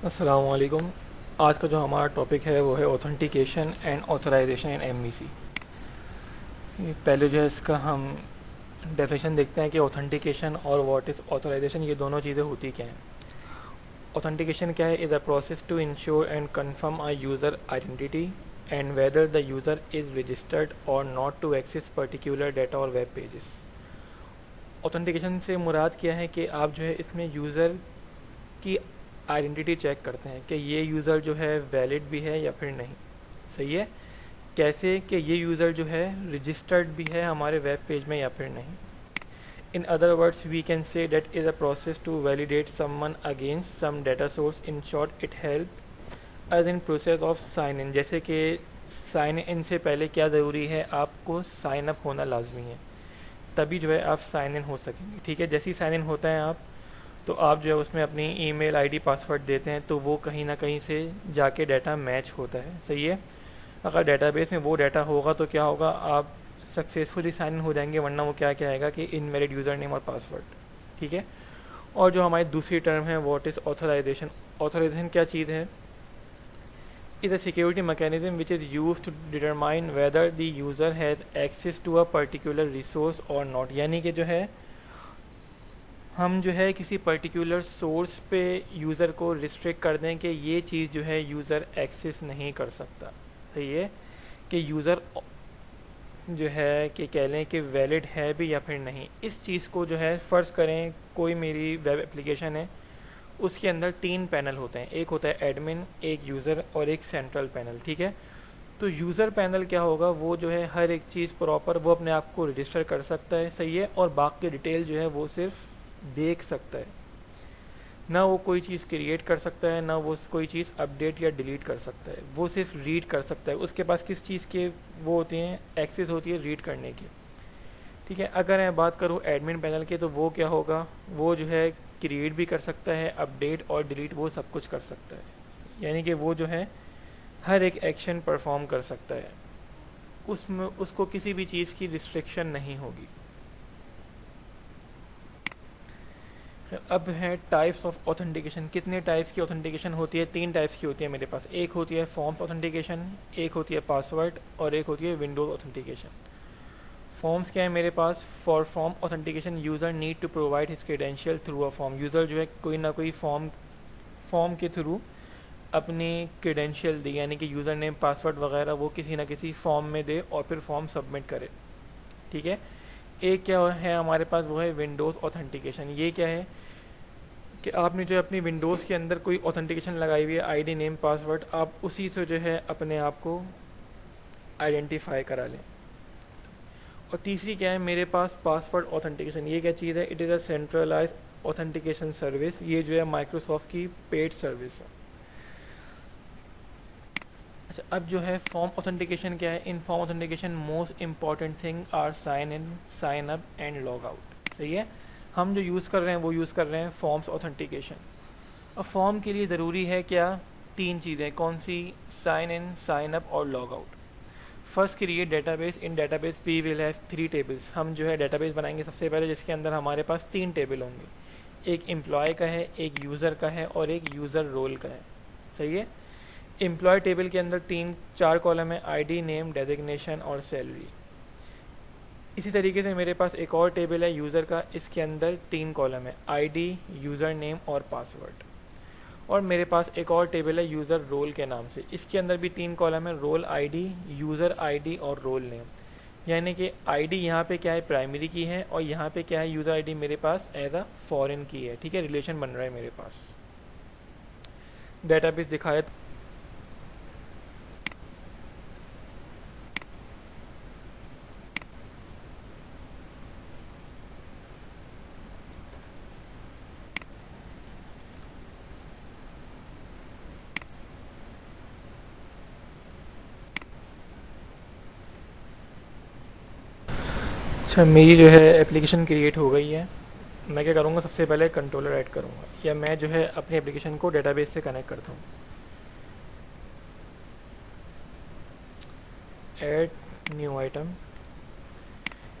अस्सलाम वालेकुम। आज का जो हमारा टॉपिक है वो है authentication and authorization in MVC. पहले जो है इसका हम डेफिनेशन देखते हैं कि ऑथेंटिकेशन और व्हाट इज़ ऑथराइजेशन, ये दोनों चीज़ें होती क्या हैं। ऑथेंटिकेशन क्या है? Is a process to ensure and confirm a user identity and whether the user is registered और not to access particular data और वेब पेजेस। ऑथेंटिकेशन से मुराद क्या है कि आप जो है इसमें यूज़र की आइडेंटिटी चेक करते हैं कि ये यूज़र जो है वैलिड भी है या फिर नहीं। सही है। कैसे कि ये यूज़र जो है रजिस्टर्ड भी है हमारे वेब पेज में या फिर नहीं। In other words we can say that is a process to validate someone against some data source. In short it help as in process of sign in. जैसे कि साइन इन से पहले क्या ज़रूरी है, आपको साइन अप होना लाजमी है, तभी जो है आप साइन इन हो सकेंगे। ठीक है। जैसे ही साइन इन होता है आप, तो आप जो है उसमें अपनी ईमेल आईडी पासवर्ड देते हैं, तो वो कहीं ना कहीं से जाके डाटा मैच होता है। सही है। अगर डेटाबेस में वो डाटा होगा तो क्या होगा, आप सक्सेसफुली साइन इन हो जाएंगे, वरना वो क्या क्या आएगा कि इनवैलिड यूज़र नेम और पासवर्ड। ठीक है। और जो हमारी दूसरी टर्म है व्हाट इज़ ऑथराइजेशन। ऑथराइजेशन क्या चीज़ है? Is a security mechanism which is use to determine whether the user has access to a particular resource और नॉट। यानी कि जो है हम जो है किसी पर्टिकुलर सोर्स पे यूज़र को रिस्ट्रिक्ट कर दें कि ये चीज़ जो है यूज़र एक्सेस नहीं कर सकता। सही है। कि यूज़र जो है कि कह लें कि वैलिड है भी या फिर नहीं। इस चीज़ को जो है फ़र्ज़ करें कोई मेरी वेब एप्लीकेशन है, उसके अंदर तीन पैनल होते हैं, एक होता है एडमिन, एक यूज़र और एक सेंट्रल पैनल। ठीक है। तो यूज़र पैनल क्या होगा, वो जो है हर एक चीज़ प्रॉपर वो अपने आप को रजिस्टर कर सकता है। सही है। और बाकी डिटेल जो है वो सिर्फ देख सकता है, ना वो कोई चीज़ क्रिएट कर सकता है, ना वो कोई चीज़ अपडेट या डिलीट कर सकता है, वो सिर्फ रीड कर सकता है। उसके पास किस चीज़ के वो होती हैं, एक्सेस होती है रीड करने की। ठीक है। अगर मैं बात करूँ एडमिन पैनल के, तो वो क्या होगा, वो जो है क्रिएट भी कर सकता है, अपडेट और डिलीट वो सब कुछ कर सकता है। यानी कि वो जो है हर एक एक्शन परफॉर्म कर सकता है, उसमें उसको किसी भी चीज़ की रिस्ट्रिक्शन नहीं होगी। अब है टाइप्स ऑफ ऑथेंटिकेशन। कितने टाइप्स की ऑथेंटिकेशन होती है? तीन टाइप्स की होती है मेरे पास। एक होती है फॉर्म्स ऑथेंटिकेशन, एक होती है पासवर्ड और एक होती है विंडोज ऑथेंटिकेशन। फॉर्म्स क्या है मेरे पास? For form authentication user need to provide his credential through a form. User जो है कोई ना कोई फॉर्म के थ्रू अपनी क्रेडेंशियल दे, यानी कि यूज़र नेम पासवर्ड वगैरह वो किसी ना किसी फॉर्म में दे और फिर फॉर्म सबमिट करे। ठीक है। एक क्या है हमारे पास, वो है विंडोज़ ऑथेंटिकेशन। ये क्या है कि आपने जो अपनी विंडोज़ के अंदर कोई ऑथेंटिकेशन लगाई हुई है, आईडी नेम पासवर्ड, आप उसी से जो है अपने आप को आइडेंटिफाई करा लें। और तीसरी क्या है मेरे पास, पासवर्ड ऑथेंटिकेशन। ये क्या चीज़ है? It is a centralize authentication service. ये जो है माइक्रोसॉफ्ट की पेड सर्विस है। अच्छा, अब जो है फॉर्म ऑथेंटिकेशन क्या है? In form authentication most important thing are sign in, sign up and log out. सही है। हम जो यूज़ कर रहे हैं वो यूज़ कर रहे हैं फॉर्म्स ऑथेंटिकेशन। अब फॉर्म के लिए ज़रूरी है क्या? तीन चीज़ें। कौन सी? साइन इन, साइन अप और log out. First create database. In database we will have three tables. हम जो है डेटाबेस बनाएंगे सबसे पहले, जिसके अंदर हमारे पास तीन टेबल होंगे। एक एम्प्लॉय का है, एक यूज़र का है और एक यूज़र रोल का है। सही है। एम्प्लॉय टेबल के अंदर तीन चार कॉलम है, आईडी, नेम, डेजिग्नेशन और सैलरी। इसी तरीके से मेरे पास एक और टेबल है यूज़र का, इसके अंदर तीन कॉलम है, आईडी, यूज़र नेम और पासवर्ड। और मेरे पास एक और टेबल है यूज़र रोल के नाम से, इसके अंदर भी तीन कॉलम है, रोल आईडी, यूज़र आईडी और रोल नेम। यानी कि आईडी यहाँ पे क्या है, प्राइमरी की है, और यहाँ पे क्या है, यूज़र आईडी मेरे पास एज अ फॉरेन की है। ठीक है। रिलेशन बन रहा है मेरे पास। डेटाबेस दिखाया। अच्छा, मेरी जो है एप्लीकेशन क्रिएट हो गई है। मैं क्या करूँगा, सबसे पहले कंट्रोलर ऐड करूँगा, या मैं जो है अपनी एप्लीकेशन को डेटाबेस से कनेक्ट करता हूँ। Add new item.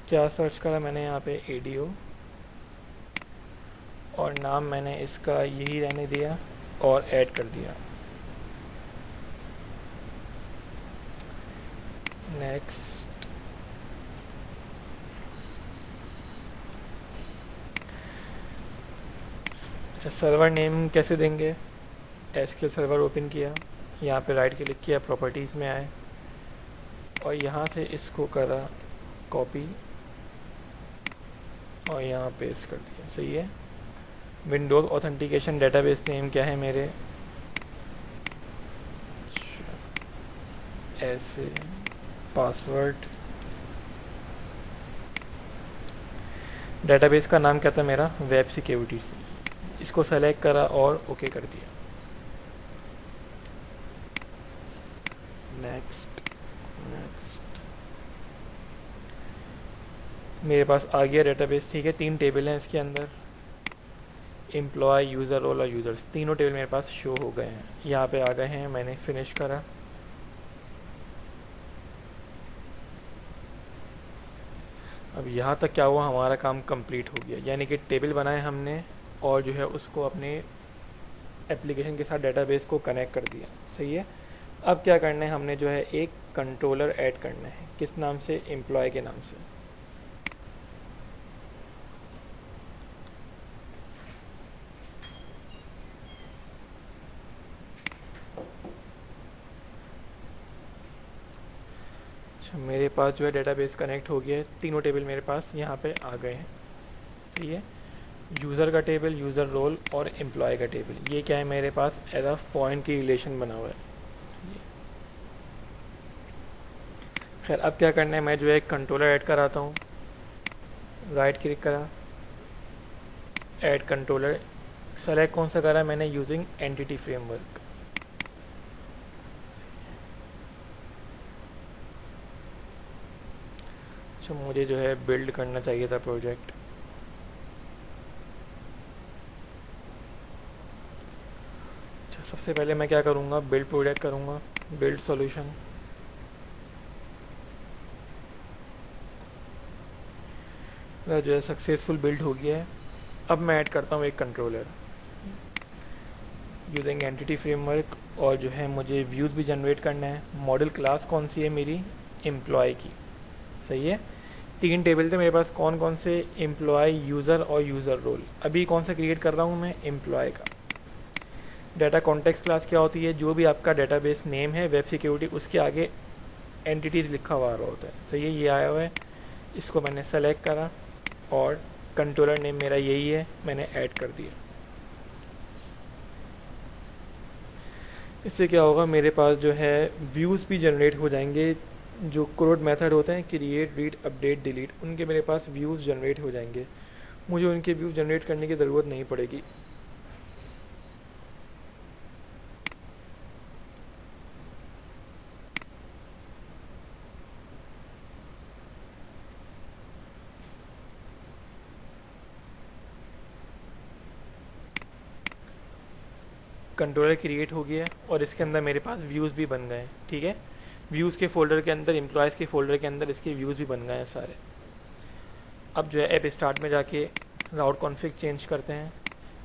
क्या सर्च करा मैंने यहाँ पे? एडीओ। और नाम मैंने इसका यही रहने दिया, और ऐड कर दिया। नेक्स्ट, अच्छा सर्वर नेम कैसे देंगे? एसक्यूएल सर्वर ओपन किया, यहाँ पे राइट क्लिक किया, प्रॉपर्टीज़ में आए और यहाँ से इसको करा कॉपी और यहाँ पेस्ट कर दिया। सही है। विंडोज़ ऑथेंटिकेशन डेटाबेस नेम क्या है मेरे? ऐसे पासवर्ड, डेटाबेस का नाम क्या था मेरा? Web security. इसको सेलेक्ट करा और ओके कर दिया। नेक्स्ट नेक्स्ट, मेरे पास आ गया डेटाबेस। ठीक है, 3 टेबल हैं इसके अंदर, एम्प्लॉय, यूज़र रोल और यूज़र्स, तीनों टेबल मेरे पास शो हो गए हैं, यहाँ पे आ गए हैं। मैंने फिनिश करा। अब यहाँ तक क्या हुआ, हमारा काम कंप्लीट हो गया, यानी कि टेबल बनाए हमने और जो है उसको अपने एप्लीकेशन के साथ डेटाबेस को कनेक्ट कर दिया। सही है। अब क्या करना है, हमने जो है एक कंट्रोलर ऐड करना है। किस नाम से? एम्प्लॉय के नाम से। अच्छा, मेरे पास जो है डेटाबेस कनेक्ट हो गया है, तीनों टेबल मेरे पास यहाँ पे आ गए हैं। सही है। यूज़र का टेबल, यूज़र रोल और एम्प्लॉय का टेबल, ये क्या है मेरे पास? एज अ फॉरेन की रिलेशन बना हुआ है। खैर, अब क्या करना है, मैं जो है एक कंट्रोलर ऐड कराता हूँ। राइट क्लिक करा, ऐड कंट्रोलर, सेलेक्ट कौन सा करा मैंने? Using entity framework. अच्छा, मुझे जो है बिल्ड करना चाहिए था प्रोजेक्ट। अच्छा, सबसे पहले मैं क्या करूँगा? बिल्ड प्रोजेक्ट करूँगा, बिल्ड सॉल्यूशन। जो है सक्सेसफुल बिल्ड हो गया है। अब मैं ऐड करता हूँ एक कंट्रोलर यूजिंग एंटिटी फ्रेमवर्क, और जो है मुझे व्यूज़ भी जनरेट करना है। मॉडल क्लास कौन सी है मेरी? एम्प्लॉय की। सही है। 3 टेबल थे मेरे पास, कौन कौन से? एम्प्लॉय, यूज़र और यूज़र रोल। अभी कौन सा क्रिएट कर रहा हूँ मैं? एम्प्लॉय का। डाटा कॉन्टेक्स्ट क्लास क्या होती है? जो भी आपका डेटाबेस नेम है वेब सिक्योरिटी, उसके आगे एंटिटीज लिखा हुआ होता है। सही है, ये आया हुआ है। इसको मैंने सेलेक्ट करा और कंट्रोलर नेम मेरा यही है, मैंने ऐड कर दिया। इससे क्या होगा, मेरे पास जो है व्यूज़ भी जनरेट हो जाएंगे। जो क्रोड मेथड होते हैं, क्रिएट, रीड, अपडेट, डिलीट, उनके मेरे पास व्यूज़ जनरेट हो जाएंगे। मुझे उनके व्यूज़ जनरेट करने की ज़रूरत नहीं पड़ेगी। कंट्रोलर क्रिएट हो गया और इसके अंदर मेरे पास व्यूज़ भी बन गए। ठीक है, व्यूज़ के फोल्डर के अंदर, एम्प्लॉयज़ के फोल्डर के अंदर इसके व्यूज़ भी बन गए हैं सारे। अब जो है ऐप स्टार्ट में जाके राउट कॉन्फ़िग चेंज करते हैं।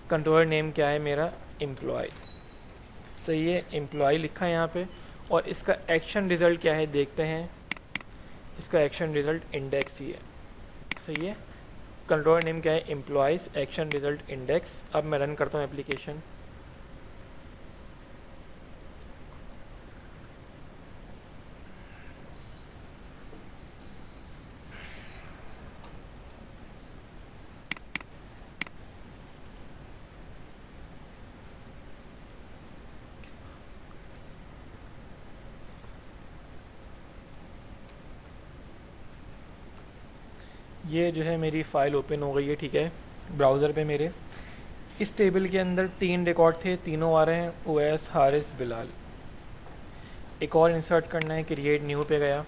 कंट्रोलर नेम क्या है मेरा? एम्प्लॉय। सही है, एम्प्लॉय लिखा है यहाँ पे। और इसका एक्शन रिज़ल्ट क्या है देखते हैं। इसका एक्शन रिज़ल्ट इंडेक्स ही है। सही है। कंट्रोलर नेम क्या है? Employees, action result index. अब मैं रन करता हूँ एप्लीकेशन। ये जो है मेरी फ़ाइल ओपन हो गई है। ठीक है, ब्राउज़र पे मेरे इस टेबल के अंदर 3 रिकॉर्ड थे, तीनों आ रहे हैं, ओएस, हारिस, बिलाल। एक और इंसर्ट करना है, क्रिएट न्यू पे गया,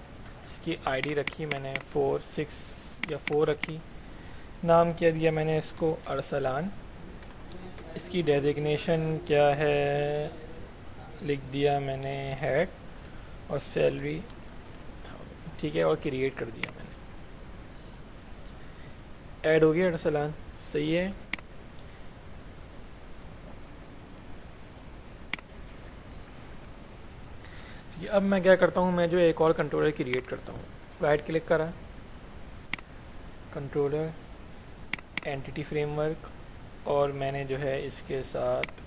इसकी आईडी रखी मैंने 4 6 या 4 रखी। नाम क्या दिया मैंने इसको? अरसलान। इसकी डेजिग्नेशन क्या है? लिख दिया मैंने हेड, और सैलरी। ठीक है, और क्रिएट कर दिया मैंने। ऐड हो गया अरसलान। सही है। ये अब मैं क्या करता हूँ, मैं जो एक और कंट्रोलर क्रिएट करता हूँ। राइट क्लिक करा, कंट्रोलर, एंटिटी फ्रेमवर्क, और मैंने जो है इसके साथ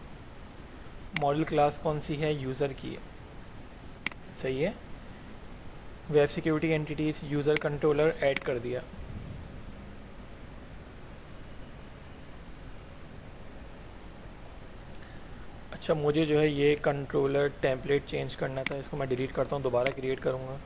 मॉडल क्लास कौन सी है, यूज़र की है। सही है, web security entities user controller add कर दिया। अच्छा, मुझे जो है ये कंट्रोलर टेम्पलेट चेंज करना था, इसको मैं डिलीट करता हूँ, दोबारा क्रिएट करूँगा।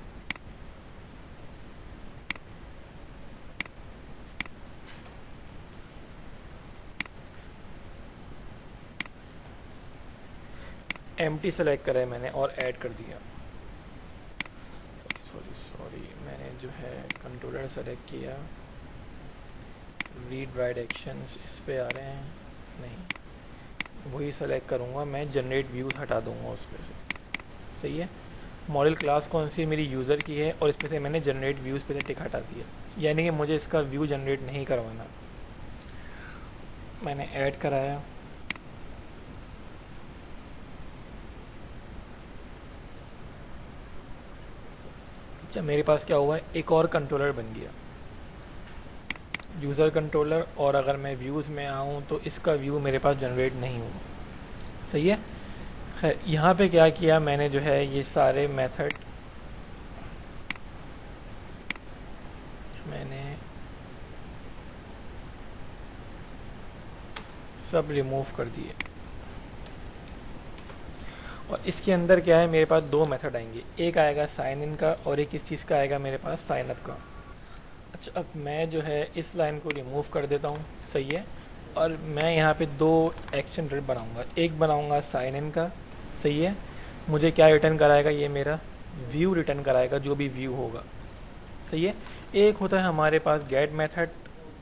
एम्प्टी सेलेक्ट करा है मैंने और ऐड कर दिया। सॉरी, मैंने जो है कंट्रोलर सेलेक्ट किया, रीड राइट एक्शंस इस पे आ रहे हैं, नहीं वही सेलेक्ट करूँगा मैं, जनरेट व्यूज़ हटा दूँगा उस पर से। सही है, मॉडल क्लास कौन सी मेरी यूज़र की है और इसमें से मैंने जनरेट व्यूज़ पे से टिक हटा दिया, यानी कि मुझे इसका व्यू जनरेट नहीं करवाना। मैंने ऐड कराया, अच्छा मेरे पास क्या हुआ है, एक और कंट्रोलर बन गया, यूज़र कंट्रोलर, और अगर मैं व्यूज़ में आऊँ तो इसका व्यू मेरे पास जनरेट नहीं हुआ। सही है, खैर यहाँ पे क्या किया मैंने, जो है ये सारे मेथड मैंने सब रिमूव कर दिए, और इसके अंदर क्या है, मेरे पास दो मेथड आएंगे, एक आएगा साइन इन का और एक इस चीज़ का आएगा मेरे पास साइन अप का। अच्छा, अब मैं जो है इस लाइन को रिमूव कर देता हूँ। सही है, और मैं यहाँ पे दो एक्शन बनाऊँगा, एक बनाऊँगा साइन इन का। सही है, मुझे क्या रिटर्न कराएगा, ये मेरा व्यू रिटर्न कराएगा, जो भी व्यू होगा। सही है, एक होता है हमारे पास गेट मेथड,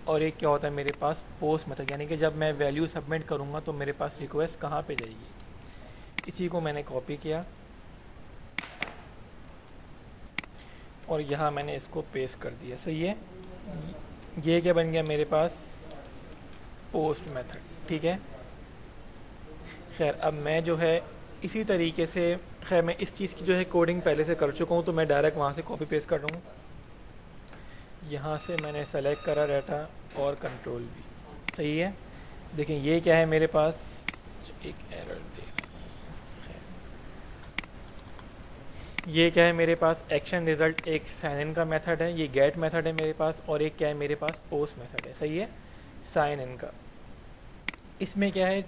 और एक क्या होता है मेरे पास पोस्ट मेथड, यानी कि जब मैं वैल्यू सबमिट करूँगा तो मेरे पास रिक्वेस्ट कहाँ पे जाएगी। इसी को मैंने कॉपी किया और यहाँ मैंने इसको पेस्ट कर दिया। सही है, ये क्या बन गया मेरे पास, पोस्ट मेथड। ठीक है, खैर अब मैं जो है इसी तरीके से, खैर मैं इस चीज़ की जो है कोडिंग पहले से कर चुका हूँ, तो मैं डायरेक्ट वहाँ से कॉपी पेस्ट कर रहा हूँ। यहाँ से मैंने सेलेक्ट करा डाटा और कंट्रोल भी। सही है, देखें ये क्या है मेरे पास, एक एरर दे, ये क्या है मेरे पास, एक्शन रिजल्ट एक साइन इन का मेथड है, ये गेट मेथड है मेरे पास, और एक क्या है मेरे पास पोस्ट मेथड है। सही है, साइन इन का। इसमें क्या है,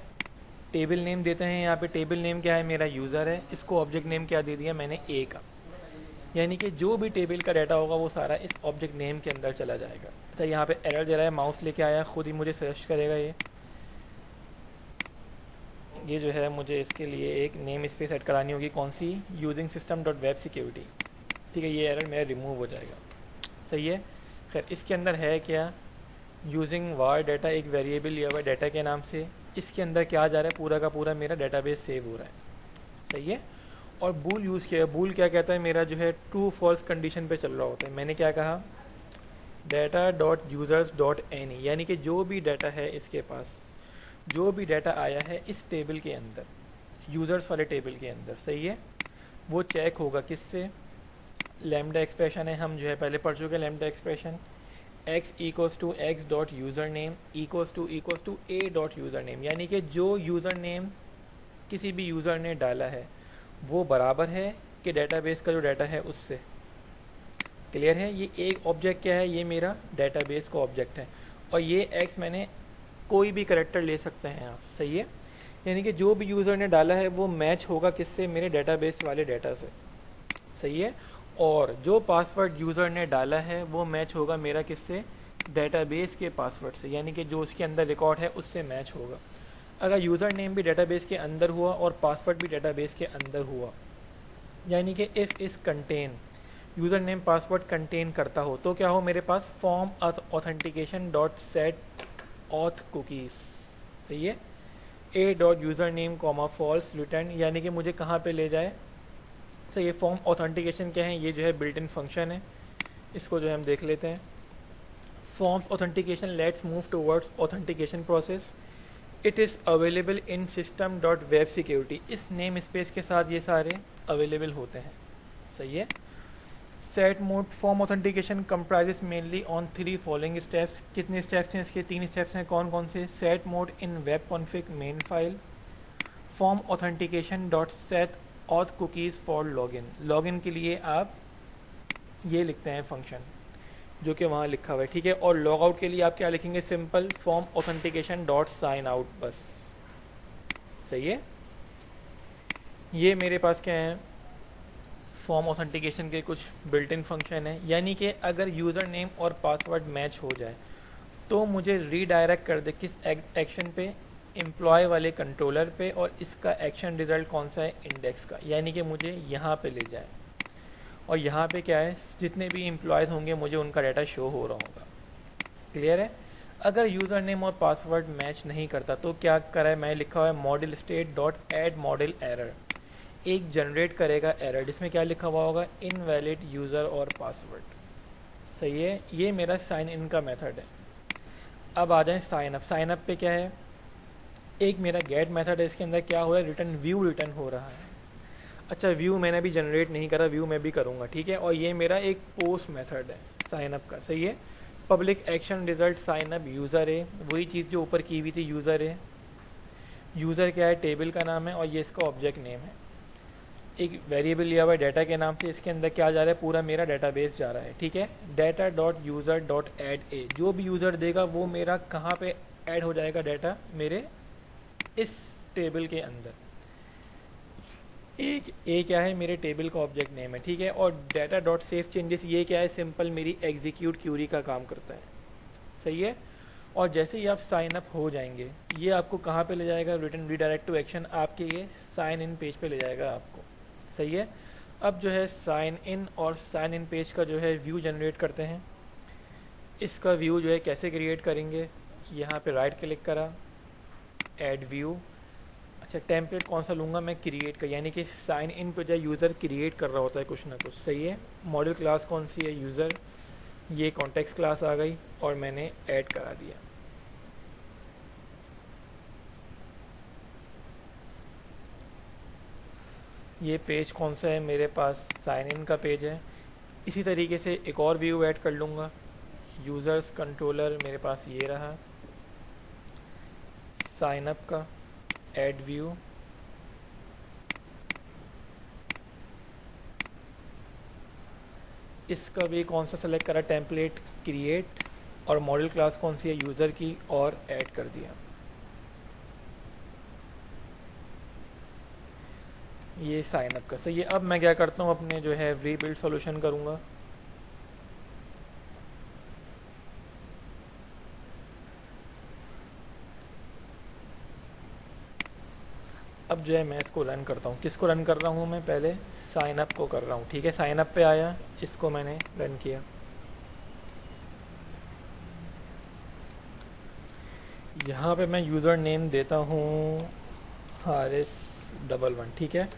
टेबल नेम देते हैं, यहाँ पे टेबल नेम क्या है, मेरा यूज़र है, इसको ऑब्जेक्ट नेम क्या दे दिया मैंने, ए का, यानी कि जो भी टेबल का डाटा होगा वो सारा इस ऑब्जेक्ट नेम के अंदर चला जाएगा। अच्छा, यहाँ पे एरर दे रहा है, माउस लेके आया, खुद ही मुझे सर्च करेगा ये जो है मुझे इसके लिए एक नेम स्पेस सेट करानी होगी, कौन सी, using system dot web security. ठीक है, ये एरर मेरा रिमूव हो जाएगा। सही है, खैर इसके अंदर है क्या, यूजिंग वार डाटा, एक वेरिएबल लिया हुआ है डाटा के नाम से, इसके अंदर क्या जा रहा है, पूरा का पूरा मेरा डाटाबेस सेव हो रहा है। सही है, और बूल यूज़ किया है, बूल क्या कहता है, मेरा जो है ट्रू फॉल्स कंडीशन पे चल रहा होता है। मैंने क्या कहा, data dot users dot any, यानी कि जो भी डाटा है इसके पास, जो भी डाटा आया है इस टेबल के अंदर, यूज़र्स वाले टेबल के अंदर। सही है, वो चेक होगा किससे, लैम्डा एक्सप्रेशन है, हम जो है पहले पढ़ चुके हैं lambda expression, x equals to x dot user name equals to a dot user name, यानी कि जो यूज़र नेम किसी भी यूज़र ने डाला है वो बराबर है कि डेटाबेस का जो डाटा है उससे। क्लियर है, ये एक ऑब्जेक्ट क्या है, ये मेरा डेटाबेस का ऑब्जेक्ट है, और ये x मैंने कोई भी करेक्टर ले सकते हैं आप। सही है, यानी कि जो भी यूज़र ने डाला है वो मैच होगा किससे, मेरे डेटाबेस वाले डाटा से। सही है, और जो पासवर्ड यूज़र ने डाला है वो मैच होगा मेरा किससे, डेटाबेस के पासवर्ड से, यानी कि जो उसके अंदर रिकॉर्ड है उससे मैच होगा। अगर यूज़र नेम भी डेटाबेस के अंदर हुआ और पासवर्ड भी डेटाबेस के अंदर हुआ, यानी कि if is contain, user name password contain करता हो, तो क्या हो, मेरे पास form authentication dot set auth cookies. सही है, A dot user name comma false return, यानी कि मुझे कहाँ पे ले जाए। तो ये फॉर्म ऑथेंटिकेशन क्या है, ये जो है बिल्ट इन फंक्शन है, इसको जो है हम देख लेते हैं। Forms authentication, let's move towards authentication process, it is available in system dot web security, इस नेम स्पेस के साथ ये सारे अवेलेबल होते हैं। सही है। Set mode form authentication comprises mainly on 3 following steps. कितने स्टेप्स हैं इसके? 3 स्टेप्स हैं। कौन कौन से? Set mode in web config main file, form authentication dot set auth cookies for login. Login के लिए आप ये लिखते हैं फंक्शन जो कि वहाँ लिखा हुआ है, ठीक है। और लॉग आउट के लिए आप क्या लिखेंगे? Simple form authentication dot sign out, बस। सही है। ये मेरे पास क्या है? फॉर्म ऑथेंटिकेशन के कुछ बिल्ट इन फंक्शन है, यानी कि अगर यूज़र नेम और पासवर्ड मैच हो जाए तो मुझे रीडायरेक्ट कर दे किस एक्शन पे? एम्प्लॉय वाले कंट्रोलर पे, और इसका एक्शन रिजल्ट कौन सा है? इंडेक्स का, यानी कि मुझे यहाँ पे ले जाए। और यहाँ पे क्या है? जितने भी एम्प्लॉयज़ होंगे मुझे उनका डाटा शो हो रहा होगा। क्लियर है। अगर यूज़र नेम और पासवर्ड मैच नहीं करता तो क्या करा है? मैं लिखा हुआ है model state dot add model error, एक जनरेट करेगा एरर जिसमें क्या लिखा हुआ होगा? इनवैलिड यूज़र और पासवर्ड। सही है। ये मेरा साइन इन का मेथड है। अब आ जाए साइन अप। साइन अप पे क्या है? एक मेरा गेट मेथड है, इसके अंदर क्या हो रहा है? रिटर्न व्यू रिटर्न हो रहा है। अच्छा, व्यू मैंने अभी जनरेट नहीं करा, व्यू मैं भी करूँगा, ठीक है। और ये मेरा एक पोस्ट मेथड है साइन अप का। सही है। Public action result sign up user है, वही चीज़ जो ऊपर की हुई थी, यूज़र है। यूज़र क्या है? टेबल का नाम है और ये इसका ऑब्जेक्ट नेम है। एक वेरिएबल लिया हुआ है डाटा के नाम से, इसके अंदर क्या जा रहा है? पूरा मेरा डाटाबेस जा रहा है, ठीक है। Data dot user dot add A, जो भी यूज़र देगा वो मेरा कहाँ पे ऐड हो जाएगा? डाटा मेरे इस टेबल के अंदर। एक ए क्या है? मेरे टेबल का ऑब्जेक्ट नेम है, ठीक है। और डाटा डॉट सेव चेंजेस, ये क्या है? सिंपल मेरी एग्जीक्यूट क्यूरी का काम करता है। सही है। और जैसे ही आप साइन अप हो जाएंगे, ये आपको कहाँ पे ले जाएगा? रिटर्न रीडायरेक्ट टू एक्शन, आपके ये साइन इन पेज पे ले जाएगा आपको। सही है। अब जो है साइन इन और साइन इन पेज का जो है व्यू जनरेट करते हैं। इसका व्यू जो है कैसे क्रिएट करेंगे? यहाँ पे राइट क्लिक करा, ऐड व्यू। अच्छा, टेम्पलेट कौन सा लूँगा मैं? क्रिएट का, यानी कि साइन इन पे जो यूज़र क्रिएट कर रहा होता है कुछ ना कुछ। सही है। मॉडल क्लास कौन सी है? यूज़र। ये कॉन्टेक्स्ट क्लास आ गई और मैंने ऐड करा दिया। ये पेज कौन सा है? मेरे पास साइन इन का पेज है। इसी तरीके से एक और व्यू ऐड कर लूँगा, यूज़र्स कंट्रोलर मेरे पास ये रहा, साइन अप का ऐड व्यू। इसका भी कौन सा सेलेक्ट करा? Template create. और मॉडल क्लास कौन सी है? यूज़र की, और ऐड कर दिया। ये साइन अप का। सही है। अब मैं क्या करता हूँ? अपने जो है रीबिल्ड सॉल्यूशन करूँगा। अब जो है मैं इसको रन करता हूँ। किसको रन कर रहा हूँ मैं? पहले साइन अप को कर रहा हूँ, ठीक है। साइन अप पे आया, इसको मैंने रन किया। यहाँ पे मैं यूज़र नेम देता हूँ Haris11, ठीक है।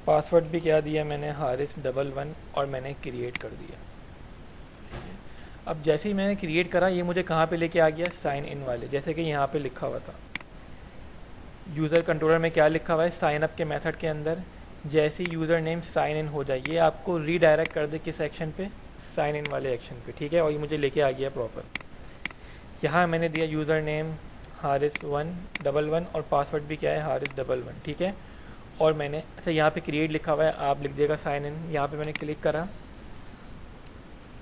पासवर्ड भी क्या दिया मैंने? Haris11, और मैंने क्रिएट कर दिया। अब जैसे ही मैंने क्रिएट करा, ये मुझे कहाँ पे लेके आ गया? साइन इन वाले, जैसे कि यहाँ पे लिखा हुआ था। यूज़र कंट्रोलर में क्या लिखा हुआ है? साइन अप के मेथड के अंदर जैसे ही यूज़र नेम साइन इन हो जाए, ये आपको रीडायरेक्ट कर दे किस एक्शन पे? साइन इन वाले एक्शन पे, ठीक है। और ये मुझे लेके आ गया प्रॉपर। यहाँ मैंने दिया यूज़र नेम Haris11 और पासवर्ड भी क्या है? Haris11, ठीक है। और मैंने, अच्छा यहाँ पे क्रिएट लिखा हुआ है, आप लिख देगा साइन इन। यहाँ पे मैंने क्लिक करा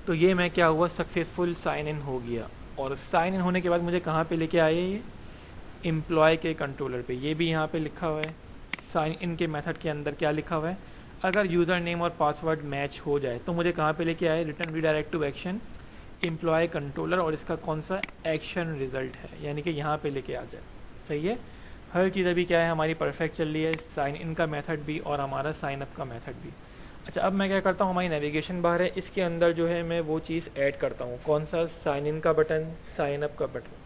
तो ये मैं क्या हुआ? सक्सेसफुल साइन इन हो गया। और साइन इन होने के बाद मुझे कहाँ पे लेके आए? ये एम्प्लॉय के कंट्रोलर पे। ये भी यहाँ पे लिखा हुआ है साइन इन के मेथड के अंदर क्या लिखा हुआ है? अगर यूज़र नेम और पासवर्ड मैच हो जाए तो मुझे कहाँ पे लेके आए? Return redirect to action employ controller, और इसका कौन सा? एक्शन रिजल्ट है, यानी कि यहाँ पे लेके आ जाए। सही है। हर चीज़ अभी क्या है? हमारी परफेक्ट चल रही है, साइन इन का मेथड भी और हमारा साइन अप का मेथड भी। अच्छा, अब मैं क्या करता हूँ? हमारी नेविगेशन बार है, इसके अंदर जो है मैं वो चीज़ ऐड करता हूँ। कौन सा? साइन इन का बटन, साइन अप का बटन।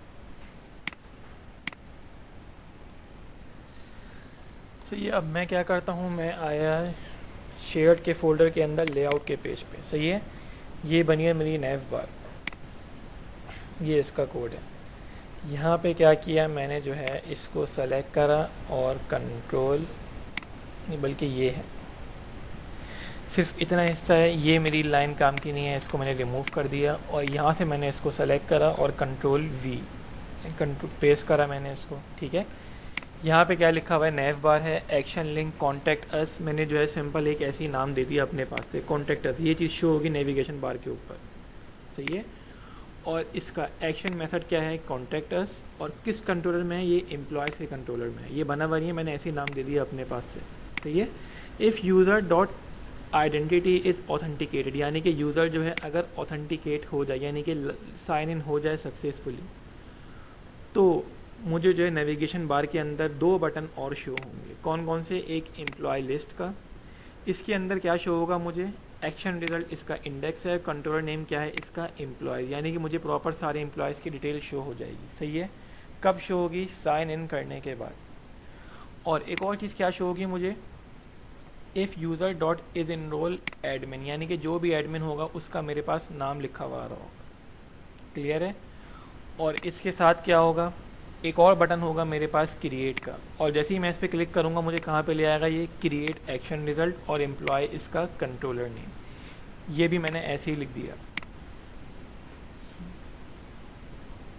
तो ये अब मैं क्या करता हूँ? मैं आया शेयर्ड के फोल्डर के अंदर लेआउट के पेज पे। सही है। ये बनी है मेरी नेव बार, ये इसका कोड है। यहाँ पे क्या किया मैंने? जो है इसको सेलेक्ट करा और कंट्रोल नहीं, बल्कि ये है, सिर्फ इतना हिस्सा है, ये मेरी लाइन काम की नहीं है, इसको मैंने रिमूव कर दिया और यहाँ से मैंने इसको सेलेक्ट करा और कंट्रोल वी कंट्रोल पेस्ट करा मैंने इसको। ठीक है, यहाँ पे क्या लिखा हुआ है, नेव बार है, एक्शन लिंक, कॉन्टैक्ट अस। मैंने जो है सिंपल एक ऐसी नाम दे दिया अपने पास से, कॉन्टैक्ट अस। ये चीज़ शो होगी नेविगेशन बार के ऊपर, सही है। और इसका एक्शन मेथड क्या है, कॉन्टैक्ट अस। और किस कंट्रोलर में है, ये एम्प्लॉयज़ के कंट्रोलर में है। ये बना हुआ नहीं है, मैंने ऐसे ही नाम दे दिया अपने पास से, सही है। If user dot identity is authenticated, यानी कि यूज़र जो है अगर ऑथेंटिकेट हो जाए, यानी कि साइन इन हो जाए सक्सेसफुली, तो मुझे जो है नेविगेशन बार के अंदर दो बटन और शो होंगे। कौन कौन से, एक एम्प्लॉय लिस्ट का, इसके अंदर क्या शो होगा मुझे, एक्शन रिजल्ट इसका इंडेक्स है, कंट्रोलर नेम क्या है इसका एम्प्लॉय, यानी कि मुझे प्रॉपर सारे एम्प्लॉयज़ की डिटेल शो हो जाएगी, सही है। कब शो होगी, साइन इन करने के बाद। और एक और चीज़ क्या शो होगी मुझे, if user dot is in role admin, यानी कि जो भी एडमिन होगा उसका मेरे पास नाम लिखा हुआ आ रहा होगा, क्लियर है। और इसके साथ क्या होगा, एक और बटन होगा मेरे पास क्रिएट का, और जैसे ही मैं इस पर क्लिक करूँगा मुझे कहाँ पे ले आएगा, ये क्रिएट एक्शन रिजल्ट और एम्प्लॉय इसका कंट्रोलर नेम। ये भी मैंने ऐसे ही लिख दिया,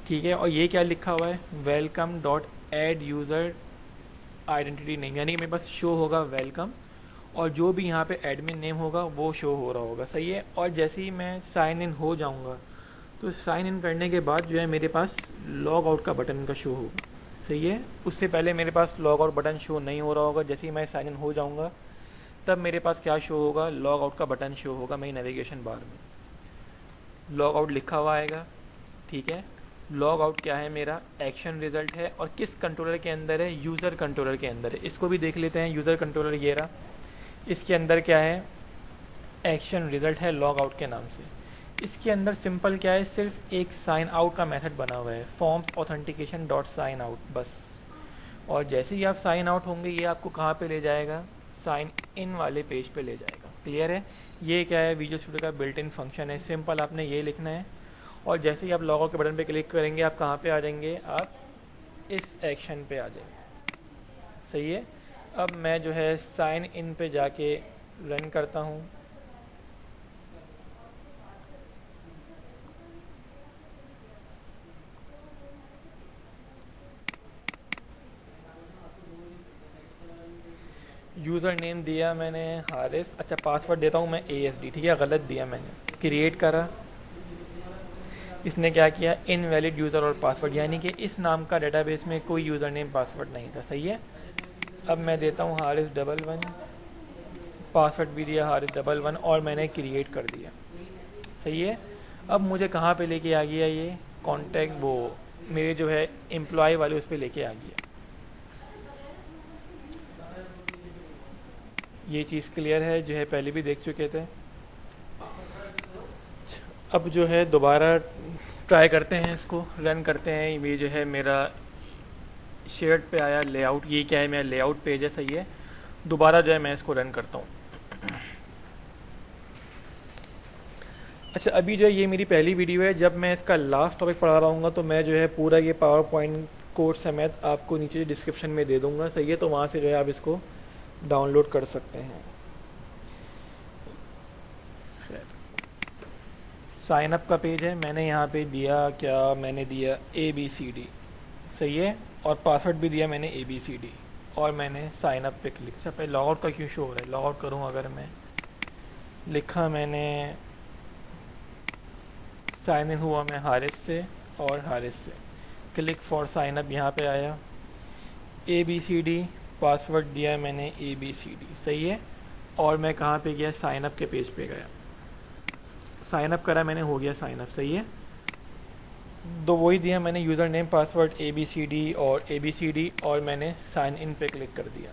ठीक है। और ये क्या लिखा हुआ है, welcome dot add user identity name, यानी कि मेरे पास शो होगा वेलकम, और जो भी यहाँ पे एडमिन नेम होगा वो शो हो रहा होगा, सही है। और जैसे ही मैं साइन इन हो जाऊँगा, तो साइन इन करने के बाद जो है मेरे पास लॉग आउट का बटन का शो होगा, सही है। उससे पहले मेरे पास लॉग आउट बटन शो नहीं हो रहा होगा। जैसे ही मैं साइन इन हो जाऊंगा तब मेरे पास क्या शो होगा, लॉग आउट का बटन शो होगा मेरी नेविगेशन बार में। लॉग आउट लिखा हुआ आएगा, ठीक है। लॉग आउट क्या है, मेरा एक्शन रिजल्ट है, और किस कंट्रोलर के अंदर है, यूज़र कंट्रोलर के अंदर है। इसको भी देख लेते हैं, यूज़र कंट्रोलर ये रहा, इसके अंदर क्या है, एक्शन रिजल्ट है लॉग आउट के नाम से। इसके अंदर सिंपल क्या है, सिर्फ एक साइन आउट का मेथड बना हुआ है, forms authentication dot sign out, बस। और जैसे ही आप साइन आउट होंगे ये आपको कहाँ पे ले जाएगा, साइन इन वाले पेज पे ले जाएगा, क्लियर है। ये क्या है, विजुअल स्टूडियो का बिल्ट इन फंक्शन है, सिंपल आपने ये लिखना है। और जैसे ही आप लॉग आउट के बटन पे क्लिक करेंगे आप कहाँ पे आ जाएंगे, आप इस एक्शन पे आ जाएंगे, सही है। अब मैं जो है साइन इन पे जाके रन करता हूँ। यूज़र नेम दिया मैंने हारिस, अच्छा पासवर्ड देता हूँ मैं ASD, ठीक है, गलत दिया मैंने। क्रिएट करा, इसने क्या किया, इनवैलिड यूज़र और पासवर्ड, यानी कि इस नाम का डेटाबेस में कोई यूज़र नेम पासवर्ड नहीं था, सही है। अब मैं देता हूँ हारिस11, पासवर्ड भी दिया हारिस11 और मैंने क्रिएट कर दिया, सही है। अब मुझे कहाँ पे लेके आ गया, ये कॉन्टैक्ट वो मेरे जो है एम्प्लॉय वाले उस पर लेके आ गया। ये चीज़ क्लियर है, जो है पहले भी देख चुके थे। अब जो है दोबारा ट्राई करते हैं, इसको रन करते हैं। ये जो है मेरा शेयर्ड पे आया लेआउट, ये क्या है, मेरा लेआउट पेज है, सही है। दोबारा जो है मैं इसको रन करता हूँ। अच्छा, अभी जो है ये मेरी पहली वीडियो है, जब मैं इसका लास्ट टॉपिक पढ़ा रहा हूँ तो मैं जो है पूरा ये पावर पॉइंट कोड समेत आपको नीचे डिस्क्रिप्शन में दे दूँगा, सही है। तो वहाँ से जो है आप इसको डाउनलोड कर सकते हैं। साइन अप का पेज है, मैंने यहाँ पे दिया क्या, मैंने दिया ABCD, सही है। और पासवर्ड भी दिया मैंने ABCD, और मैंने साइन अप पे क्लिक। अच्छा, पहले लॉग आउट का क्यों शो हो रहा है, लॉग आउट करूँ अगर मैं, लिखा मैंने साइन इन हुआ मैं हारिस से, और हारिस से क्लिक फॉर साइन अप, यहाँ पे आया ABCD, पासवर्ड दिया मैंने ABCD, सही है। और मैं कहाँ पे गया, साइन अप के पेज पे गया, साइन अप करा मैंने, हो गया साइन अप, सही है। तो वही दिया मैंने यूज़र नेम पासवर्ड ABCD और ABCD, और मैंने साइन इन पे क्लिक कर दिया,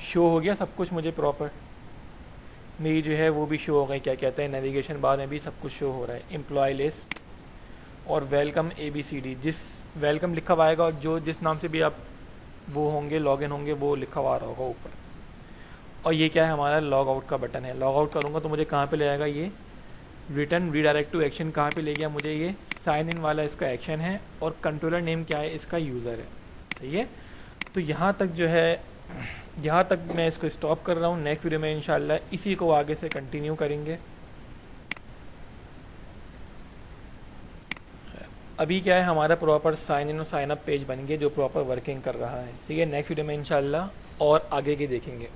शो हो गया सब कुछ मुझे प्रॉपर। मेरी जो है वो भी शो हो गई, क्या कहते हैं, नेविगेशन बार में भी सब कुछ शो हो रहा है, एम्प्लॉय लिस्ट और वेलकम ABCD। जिस वेलकम लिखा हुआ आएगा और जो जिस नाम से भी आप वो होंगे लॉगिन होंगे वो लिखा हुआ रहा होगा ऊपर। और ये क्या है, हमारा लॉग आउट का बटन है। लॉग आउट करूँगा तो मुझे कहाँ पे ले आएगा, ये रिटर्न रीडायरेक्ट टू एक्शन, कहाँ पे ले गया मुझे, ये साइन इन वाला इसका एक्शन है, और कंट्रोलर नेम क्या है, इसका यूज़र है, सही है। तो यहाँ तक जो है यहाँ तक मैं इसको स्टॉप कर रहा हूँ। नेक्स्ट वीडियो में इंशाल्लाह इसी को आगे से कंटिन्यू करेंगे। अभी क्या है, हमारा प्रॉपर साइन इन और साइन अप पेज बन गया जो प्रॉपर वर्किंग कर रहा है। ठीक है, नेक्स्ट वीडियो में इंशाल्लाह और आगे की देखेंगे।